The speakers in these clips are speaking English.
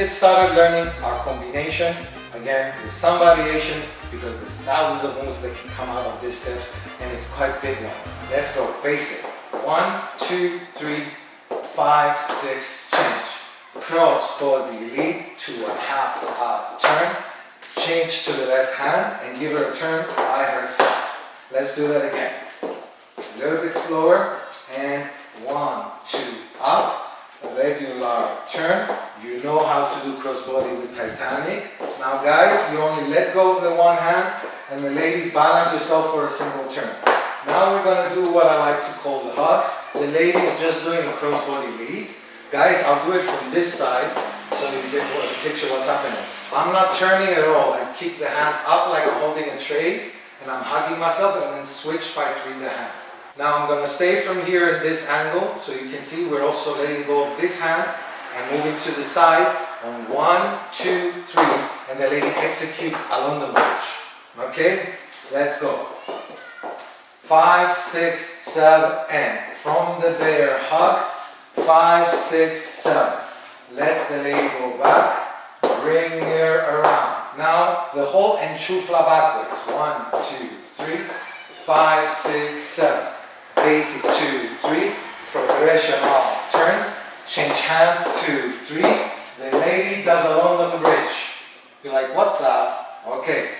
get started learning our combination. Again, with some variations because there's thousands of moves that can come out of these steps and it's quite big one. Let's go. Basic. 1, 2, 3, 5, 6, change. Cross body lead to a half turn. Change to the left hand and give her a turn by herself. Let's do that again. A little bit slower and 1, 2, up. Regular turn. You know how to do crossbody with Titanic. Now guys, you only let go of the one hand and the ladies balance yourself for a single turn. Now we're going to do what I like to call the hug. The ladies just doing a crossbody lead. Guys, I'll do it from this side so you get a picture what's happening. I'm not turning at all. I keep the hand up like I'm holding a tray and I'm hugging myself and then switch by 3 the hands. Now I'm going to stay from here in this angle so you can see we're also letting go of this hand and moving to the side on 1, 2, 3 and the lady executes a London bridge. Okay, let's go. 5, 6, 7 and from the bear hug. 5, 6, 7. Let the lady go back. Bring her around. Now the whole enchufla backwards. 1, 2, 3, 5, 6, 7. Basic 2, 3, progression of turns, change hands 2, 3, the lady does a London bridge. You're like, what the? Okay,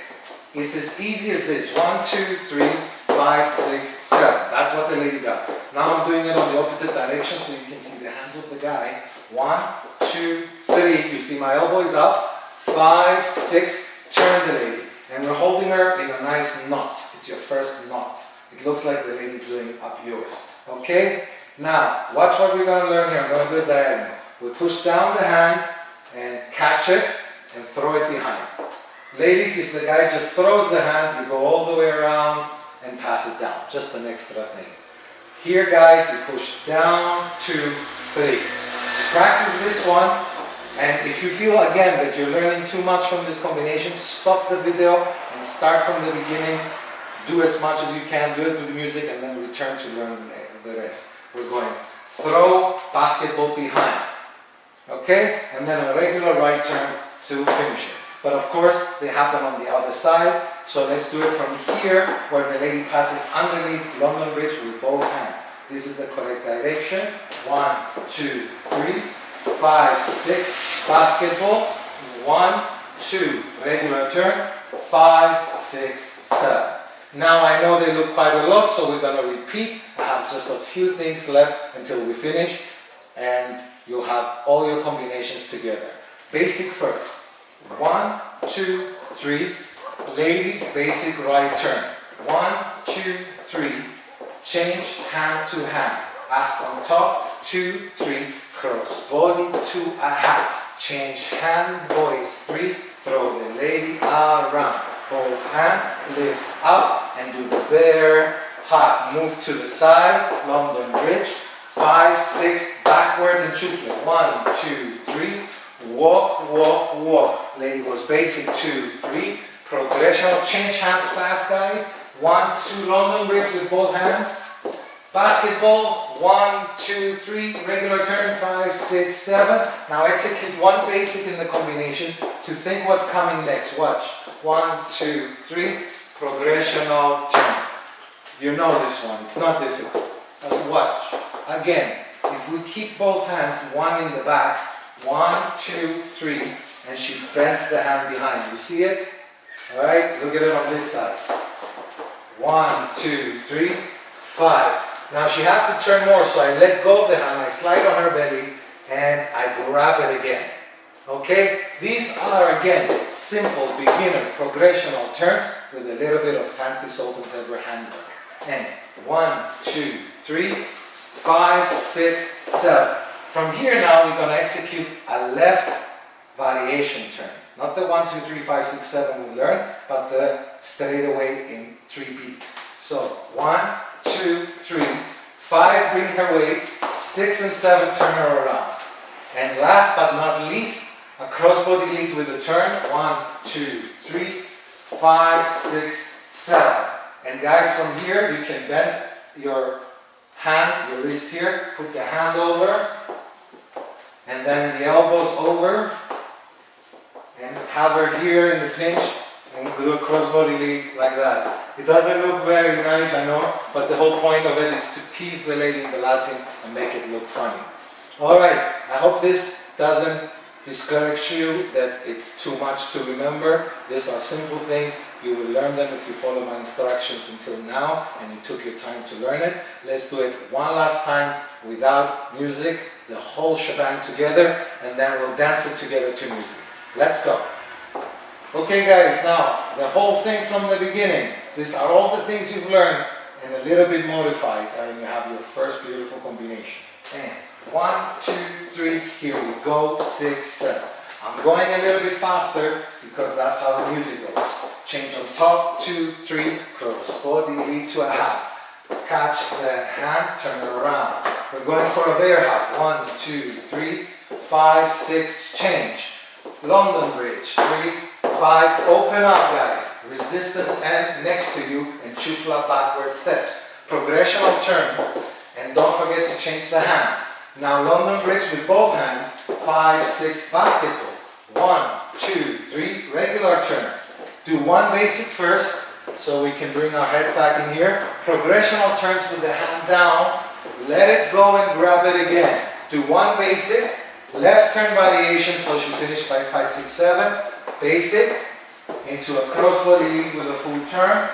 it's as easy as this, 1, 2, 3, 5, 6, 7, that's what the lady does. Now I'm doing it on the opposite direction so you can see the hands of the guy, 1, 2, 3, you see my elbow is up, 5, 6, turn the lady, and we're holding her in a nice knot, it's your first knot. It looks like the lady's doing up yours. Okay? Now, watch what we're going to learn here. I'm going to do it diagonal. We push down the hand and catch it and throw it behind. Ladies, if the guy just throws the hand, you go all the way around and pass it down. Just an extra thing. Here, guys, you push down, 2, 3. Practice this one. And if you feel, again, that you're learning too much from this combination, stop the video and start from the beginning. Do as much as you can, do it with the music, and then return to learn the rest. We're going throw, basketball behind. Okay? And then a regular right turn to finish it. But of course, they happen on the other side. So let's do it from here, where the lady passes underneath London Bridge with both hands. This is the correct direction. 1, 2, 3, 5, 6, basketball. 1, 2, regular turn. 5, 6, 7. Now I know they look quite a lot, so we're going to repeat. I have just a few things left until we finish, and you'll have all your combinations together. Basic first. 1, 2, 3. Ladies, basic right turn. 1, 2, 3. Change hand to hand. Ask on top. 2, 3. Cross body to a hat. Change hand, boys. 3. Throw the lady around. Both hands lift up and do the bear hug. Move to the side, London Bridge. 5, 6, backward and shuffle. 1, 2, 3. Walk, walk, walk. Lady was basic. 2, 3. Progression. Change hands fast, guys. 1, 2, London Bridge with both hands. Basketball. 1, 2, 3. Regular turn. 5, 6, 7. Now execute one basic in the combination to think what's coming next. Watch. 1, 2, 3, progression of turns. You know this one, it's not difficult. Watch. Again, if we keep both hands, one in the back, 1, 2, 3, and she bends the hand behind. You see it? Alright, look at it on this side. 1, 2, 3, 5. Now she has to turn more, so I let go of the hand, I slide on her belly, and I grab it again. Okay, these are again simple beginner progressional turns with a little bit of fancy salt and pepper handwork. And 1, 2, 3, 5, 6, 7. From here now we're going to execute a left variation turn. Not the 1, 2, 3, 5, 6, 7 we learned, but the straight away in 3 beats. So 1, 2, 3, 5, bring her weight, 6 and 7, turn her around. And last but not least, a crossbody lead with a turn. 1, 2, 3, 5, 6, 7. And guys, from here you can bend your hand, your wrist here, put the hand over, and then the elbows over, have her here in the pinch and do a crossbody lead like that. It doesn't look very nice, I know, but the whole point of it is to tease the lady in the Latin and make it look funny. Alright, I hope this doesn't discourage you that it's too much to remember. These are simple things. You will learn them if you follow my instructions until now and you took your time to learn it. Let's do it one last time without music, the whole shebang together, and then we'll dance it together to music. Let's go. Okay guys, now the whole thing from the beginning. These are all the things you've learned and a little bit modified, and you have your first beautiful combination. And 1, 2, 3, here we go, 6, 7. I'm going a little bit faster because that's how the music goes. Change on top, 2, 3, cross body, lead to a half. Catch the hand, turn around. We're going for a bear hug. 1, 2, 3, 5, 6, change. London bridge, 3, 5, open up guys. Resistance and next to you and two flat backward steps. Progression of turn. And don't forget to change the hand. Now London bridge with both hands, 5, 6, basketball. 1, 2, 3, regular turn. Do one basic first, so we can bring our heads back in here. Progressional turns with the hand down. Let it go and grab it again. Do one basic, left turn variation, so she finished by 5, 6, 7. Basic, into a crossbody lead with a full turn.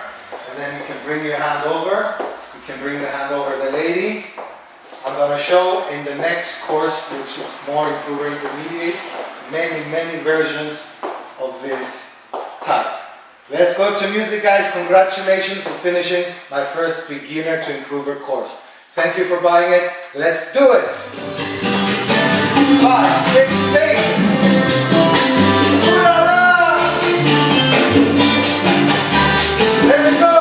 And then you can bring your hand over. You can bring the hand over the lady. I'm going to show in the next course, which is more improver intermediate, many versions of this type. Let's go to music guys. Congratulations for finishing my first beginner to improver course. Thank you for buying it. Let's do it. 5, 6, basic. Let's go.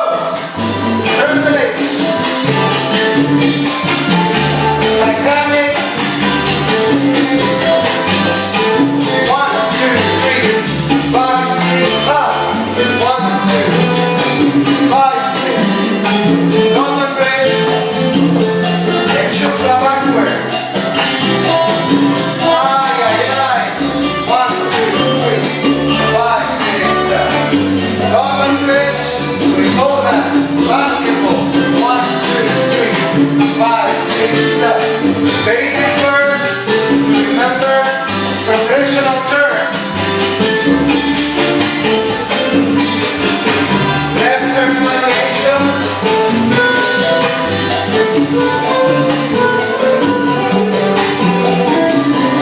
Turn the leg. Titanic. 1, 2, 3, 5, 6, up. 1, 2, 5, 6. London bridge. And shoot backwards. Ay, ay, ay. 1, 2, 3, 5, 6, 7. London bridge. We hold that. Basketball. 1, 2, 3, 5, 6, 7. Basic first. Remember, progressional turn. Left turn variation.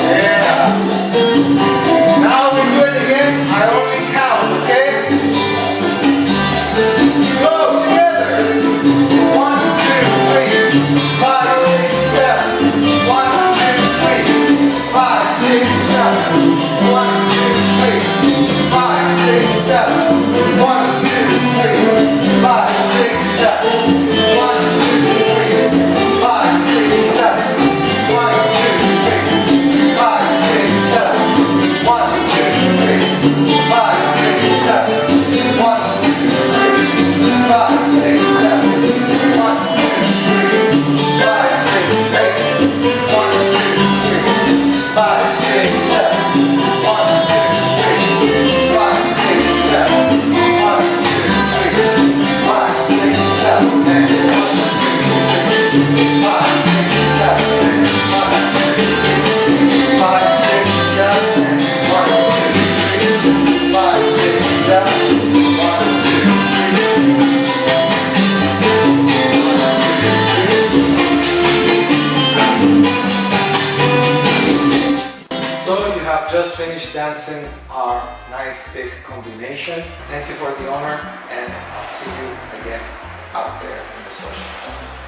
Yeah. Now we do it again. I only count, okay? Go together. 1, 2, 3, 5, 6, 7. 1, 2, 3, 5, 6, 7. 1, 2, 3, 5, 6, 7. 1, 2, 3, 5, 6, 7. 1, 2, 3, 5, 6, 7. 1, 2, 3, 5, 6, 7. 1, 2, 3, 5, 6, 7. 1, 2, 3, 5, 6, 7. 1, 2, 3, 5, 6, basic. 1, 2, 3, 5, 6, 7. 1, 2, 3, 5, 6, 7. 1, 2, 3, 5, 6, 7. And 1, 2, 3, 5, 6, 7. 1, 2, 3, 5, 6, 7. And 1, 2, 3, 5, 6, 7. 1, 2, 3. So you have just finished dancing our nice big combination. Thank you for the honor, and I'll see you again out there in the social clubs.